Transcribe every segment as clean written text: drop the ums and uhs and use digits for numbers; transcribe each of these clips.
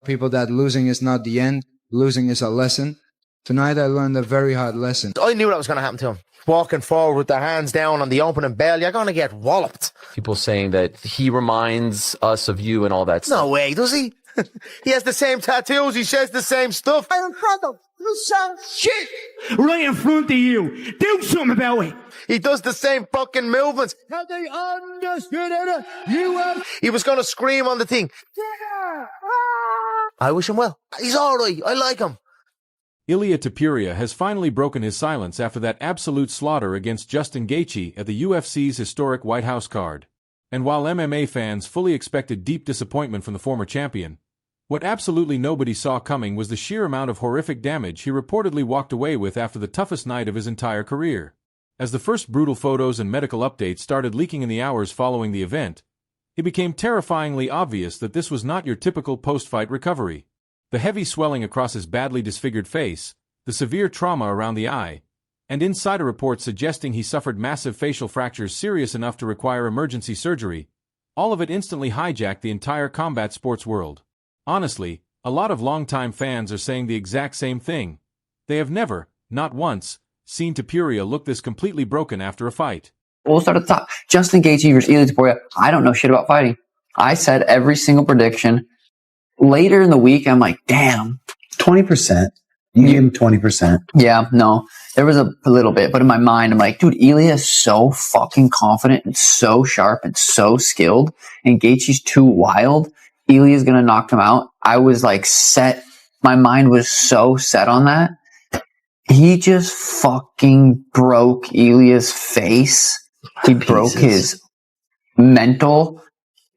people that losing is not the end, losing is a lesson. Tonight I learned a very hard lesson. I knew that was going to happen to him. Walking forward with their hands down on the opening bell, you're going to get walloped. People saying that he reminds us of you and all that stuff. No way, does he? He has the same tattoos, he says the same stuff. Right in front of you, son. Shit! Right in front of you. Do something about it. He does the same fucking movements. Have they understood it? You have... He was going to scream on the thing. I wish him well. He's all right. I like him. Ilia Topuria has finally broken his silence after that absolute slaughter against Justin Gaethje at the UFC's historic White House card. And while MMA fans fully expected deep disappointment from the former champion, what absolutely nobody saw coming was the sheer amount of horrific damage he reportedly walked away with after the toughest night of his entire career. As the first brutal photos and medical updates started leaking in the hours following the event, it became terrifyingly obvious that this was not your typical post-fight recovery. The heavy swelling across his badly disfigured face, the severe trauma around the eye, and insider reports suggesting he suffered massive facial fractures serious enough to require emergency surgery, all of it instantly hijacked the entire combat sports world. Honestly, a lot of longtime fans are saying the exact same thing. They have never, not once, seen Topuria look this completely broken after a fight. We'll start at the top. Justin Gaethje versus Ilia Topuria. I don't know shit about fighting. I said every single prediction. Later in the week, I'm like, damn. 20%. You gave him 20%. Yeah, no. There was a little bit, but in my mind, I'm like, dude, Ilia is so fucking confident and so sharp and so skilled, and Gaethje's too wild. Ilia's gonna knock him out. I was like set. My mind was so set on that. He just fucking broke Ilia's face. He broke his mental.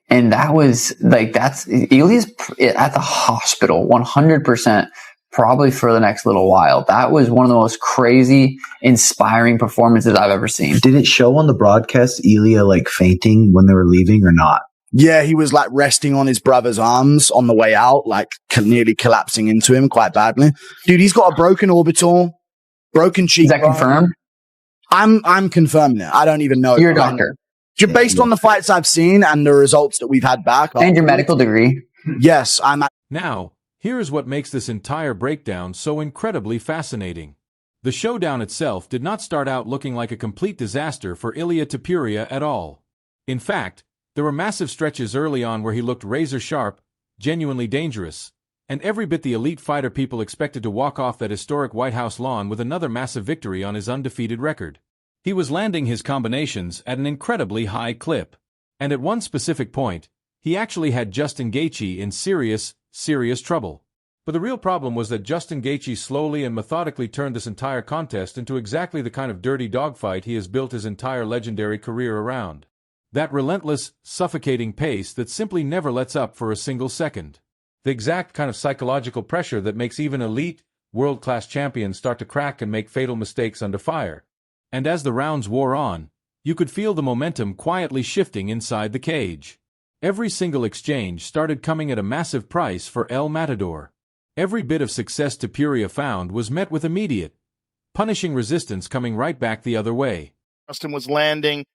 And that was like, that's Ilia's at the hospital 100%, probably for the next little while. That was one of the most crazy, inspiring performances I've ever seen. Did it show on the broadcast Ilia like fainting when they were leaving or not? Yeah, he was like resting on his brother's arms on the way out, like nearly collapsing into him quite badly. Dude, he's got a broken orbital, broken cheekbone. Is that confirmed? I'm confirming it. I don't even know. You're a doctor. Based on the fights I've seen and the results that we've had back. And your medical degree. Yes, I'm. Now, here is what makes this entire breakdown so incredibly fascinating. The showdown itself did not start out looking like a complete disaster for Ilia Topuria at all. In fact, there were massive stretches early on where he looked razor-sharp, genuinely dangerous, and every bit the elite fighter people expected to walk off that historic White House lawn with another massive victory on his undefeated record. He was landing his combinations at an incredibly high clip. And at one specific point, he actually had Justin Gaethje in serious trouble. But the real problem was that Justin Gaethje slowly and methodically turned this entire contest into exactly the kind of dirty dogfight he has built his entire legendary career around. That relentless, suffocating pace that simply never lets up for a single second. The exact kind of psychological pressure that makes even elite, world-class champions start to crack and make fatal mistakes under fire. And as the rounds wore on, you could feel the momentum quietly shifting inside the cage. Every single exchange started coming at a massive price for El Matador. Every bit of success Topuria found was met with immediate, punishing resistance coming right back the other way. Justin was landing,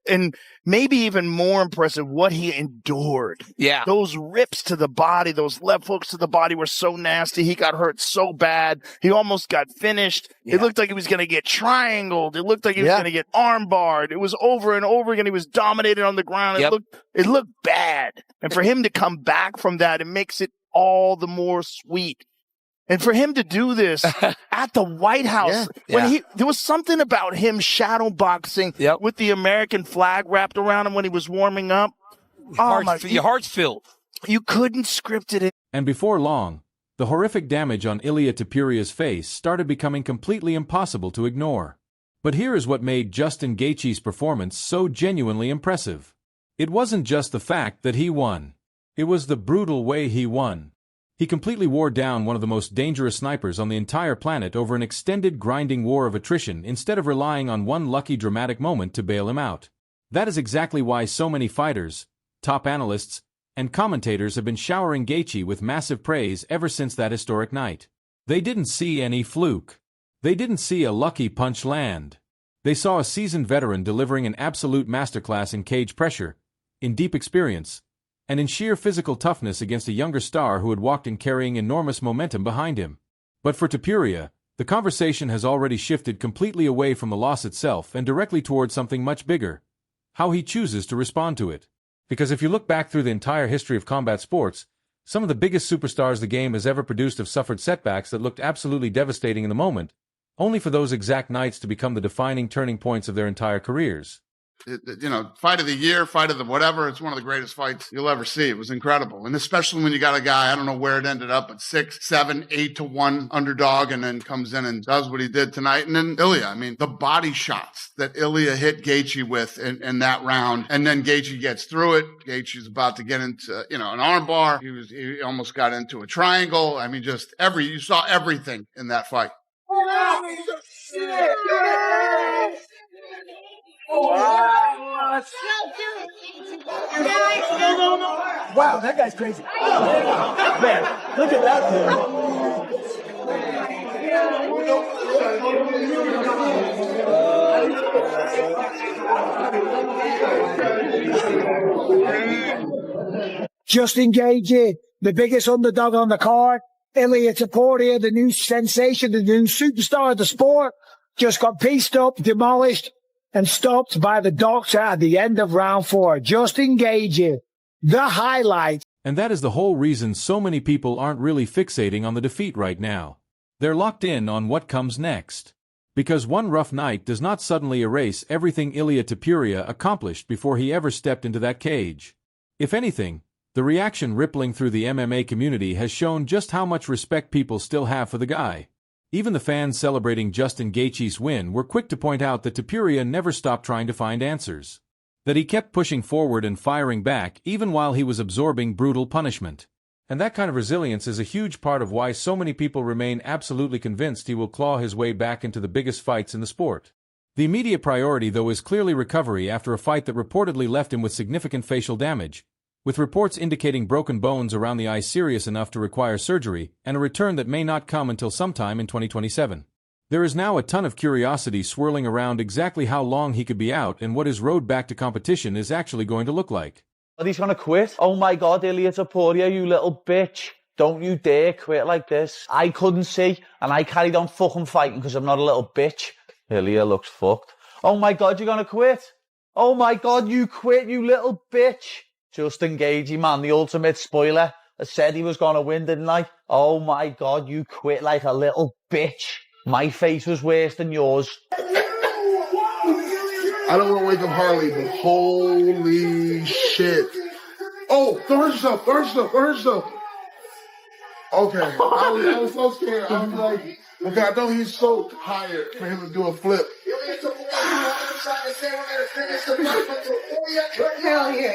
and maybe even more impressive, what he endured. Yeah. Those rips to the body, those left hooks to the body were so nasty. He got hurt so bad. He almost got finished. Yeah. It looked like he was going to get triangled. It looked like he was going to get armbarred. It was over and over again. He was dominated on the ground. It looked bad. And for him to come back from that, it makes it all the more sweet. And for him to do this at the White House, there was something about him shadow boxing with the American flag wrapped around him when he was warming up. Your heart's filled. You couldn't script it. And before long, the horrific damage on Ilia Topuria's face started becoming completely impossible to ignore. But here is what made Justin Gaethje's performance so genuinely impressive. It wasn't just the fact that he won. It was the brutal way he won. He completely wore down one of the most dangerous snipers on the entire planet over an extended grinding war of attrition instead of relying on one lucky dramatic moment to bail him out. That is exactly why so many fighters, top analysts, and commentators have been showering Gaethje with massive praise ever since that historic night. They didn't see any fluke. They didn't see a lucky punch land. They saw a seasoned veteran delivering an absolute masterclass in cage pressure, in deep experience, and in sheer physical toughness against a younger star who had walked in carrying enormous momentum behind him. But for Topuria, the conversation has already shifted completely away from the loss itself and directly towards something much bigger: how he chooses to respond to it. Because if you look back through the entire history of combat sports, some of the biggest superstars the game has ever produced have suffered setbacks that looked absolutely devastating in the moment, only for those exact nights to become the defining turning points of their entire careers. Fight of the year, fight of the whatever. It's one of the greatest fights you'll ever see. It was incredible. And especially when you got a guy, I don't know where it ended up, but 6, 7, 8-1 underdog, and then comes in and does what he did tonight. And then Ilia, I mean, the body shots that Ilia hit Gaethje with in that round. And then Gaethje gets through it. Gaethje's about to get into, an armbar. He almost got into a triangle. I mean, you saw everything in that fight. Wow, that guy's crazy. Man, look at that man. Justin Gaethje, the biggest underdog on the card. Ilia Topuria, the new sensation, the new superstar of the sport, just got pieced up, demolished, and stopped by the doctor at the end of round 4. Justin Gaethje, the highlight. And that is the whole reason so many people aren't really fixating on the defeat right now. They're locked in on what comes next. Because one rough night does not suddenly erase everything Ilia Topuria accomplished before he ever stepped into that cage. If anything, the reaction rippling through the MMA community has shown just how much respect people still have for the guy. Even the fans celebrating Justin Gaethje's win were quick to point out that Topuria never stopped trying to find answers. That he kept pushing forward and firing back even while he was absorbing brutal punishment. And that kind of resilience is a huge part of why so many people remain absolutely convinced he will claw his way back into the biggest fights in the sport. The immediate priority, though, is clearly recovery after a fight that reportedly left him with significant facial damage, with reports indicating broken bones around the eye serious enough to require surgery, and a return that may not come until sometime in 2027. There is now a ton of curiosity swirling around exactly how long he could be out and what his road back to competition is actually going to look like. He's going to quit. Oh my God, Ilia Topuria, you little bitch. Don't you dare quit like this. I couldn't see, and I carried on fucking fighting because I'm not a little bitch. Ilia looks fucked. Oh my God, you're going to quit. Oh my God, you quit, you little bitch. Justin Gaethje, man, the ultimate spoiler. I said he was going to win, didn't I? Oh my God, you quit like a little bitch. My face was worse than yours. I don't want to wake up Harley, but holy shit. Oh, don't hurt yourself. Okay. I was so scared. I was like, okay, I know he's so tired for him to do a flip.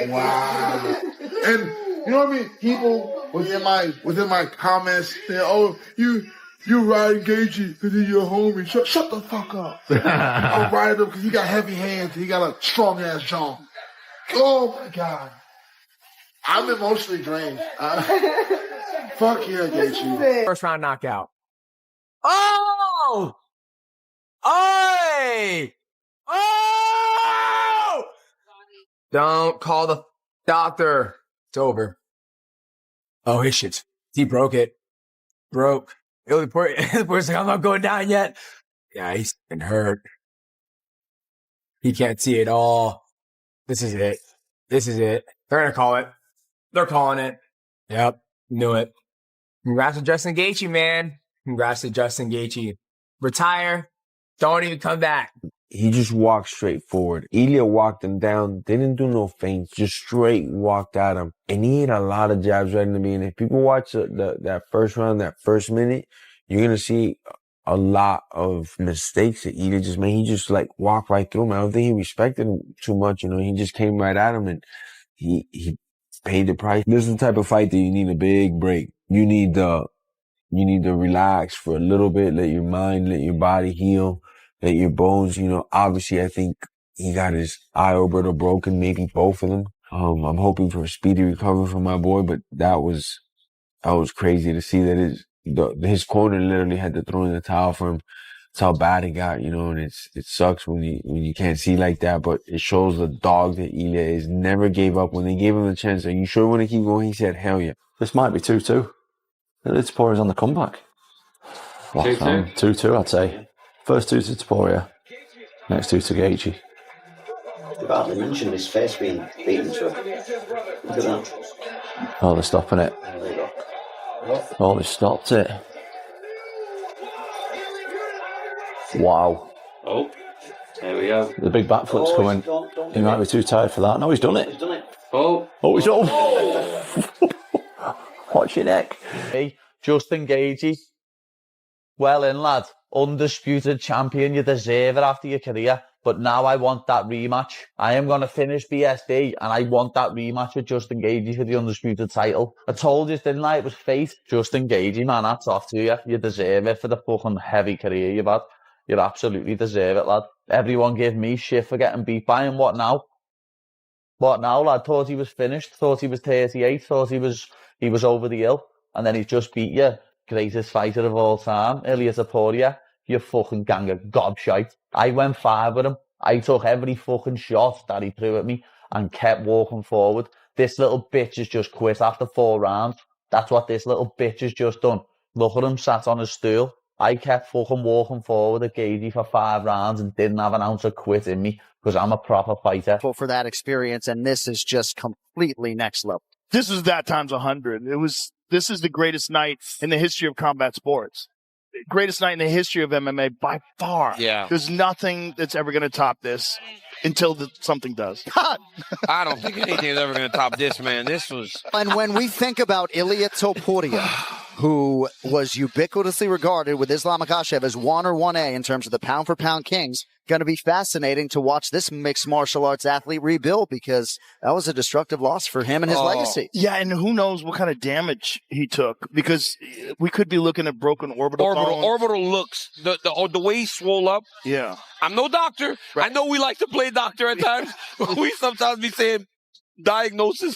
Wow. And you know what I mean? People within my comments saying, "Oh, you ride Gaethje because he's your homie." Shut the fuck up. I'll ride him because he got heavy hands and he got a strong ass jaw. Oh my God. I'm emotionally drained. Fuck yeah, Gaethje. First round knockout. Oh! Oi! Oh! Don't call the doctor. It's over. Oh, his shit. He broke it. Broke. The boy's like, I'm not going down yet. Yeah, he's been hurt. He can't see it all. This is it. They're going to call it. They're calling it. Yep. Knew it. Congrats to Justin Gaethje, man. Congrats to Justin Gaethje. Retire. Don't even come back. He just walked straight forward. Ilia walked him down, didn't do no feints, just straight walked at him. And he hit a lot of jabs right in the beginning. If people watch that first round, that first minute, you're going to see a lot of mistakes that Ilia just made. He just like walked right through him. I don't think he respected him too much. He just came right at him and he paid the price. This is the type of fight that you need a big break. You need to relax for a little bit, let your mind, let your body heal. Let your bones, obviously I think he got his eye orbital broken, maybe both of them. I'm hoping for a speedy recovery for my boy, but that was crazy to see that his corner literally had to throw in the towel for him. That's how bad it got, you know, and it sucks when you can't see like that, but it shows the dog that Ilia is. Never gave up. When they gave him the chance, are you sure you want to keep going? He said, hell yeah. This might be 2-2. Ilia Topuria's on the comeback. 2-2, I'd say. First 2 to Topuria, next 2 to Gaethje. They've hardly mentioned his face being beaten to it. Look at that. Oh, they're stopping it. Oh, they stopped it. Wow. Oh, there we go. The big back foot's coming. He might be too tired for that. No, he's done it. He's done it. Oh. Oh, he's done it. Watch your neck. Hey, Justin Gaethje. Well in, lad. Undisputed champion. You deserve it after your career. But now I want that rematch. I am going to finish BSD, and I want that rematch with Justin Gaethje for the undisputed title. I told you, didn't I? It was fate. Justin Gaethje, man, that's off to you. You deserve it for the fucking heavy career you've had. You absolutely deserve it, lad. Everyone gave me shit for getting beat by him. What now? What now, lad? Thought he was finished. Thought he was 38. Thought he was over the hill. And then he's just beat you. Greatest fighter of all time, Ilia Topuria. You fucking gang of gobshite. I went 5 with him. I took every fucking shot that he threw at me and kept walking forward. This little bitch has just quit after 4 rounds. That's what this little bitch has just done. Look at him sat on his stool. I kept fucking walking forward at Gaethje for 5 rounds and didn't have an ounce of quit in me because I'm a proper fighter. For that experience, and this is just completely next level. This was that times 100. This is the greatest night in the history of combat sports. Greatest night in the history of MMA by far. Yeah. There's nothing that's ever going to top this until something does. I don't think anything's ever going to top this, man. This was... And when we think about Ilia Topuria, who was ubiquitously regarded with Islam Makhachev as 1 or 1A in terms of the pound-for-pound kings, going to be fascinating to watch this mixed martial arts athlete rebuild because that was a destructive loss for him and his legacy. Yeah, and who knows what kind of damage he took because we could be looking at broken orbital bones. Orbital looks, the way he swole up. Yeah. I'm no doctor. Right. I know we like to play doctor at times, but we sometimes be saying diagnosis.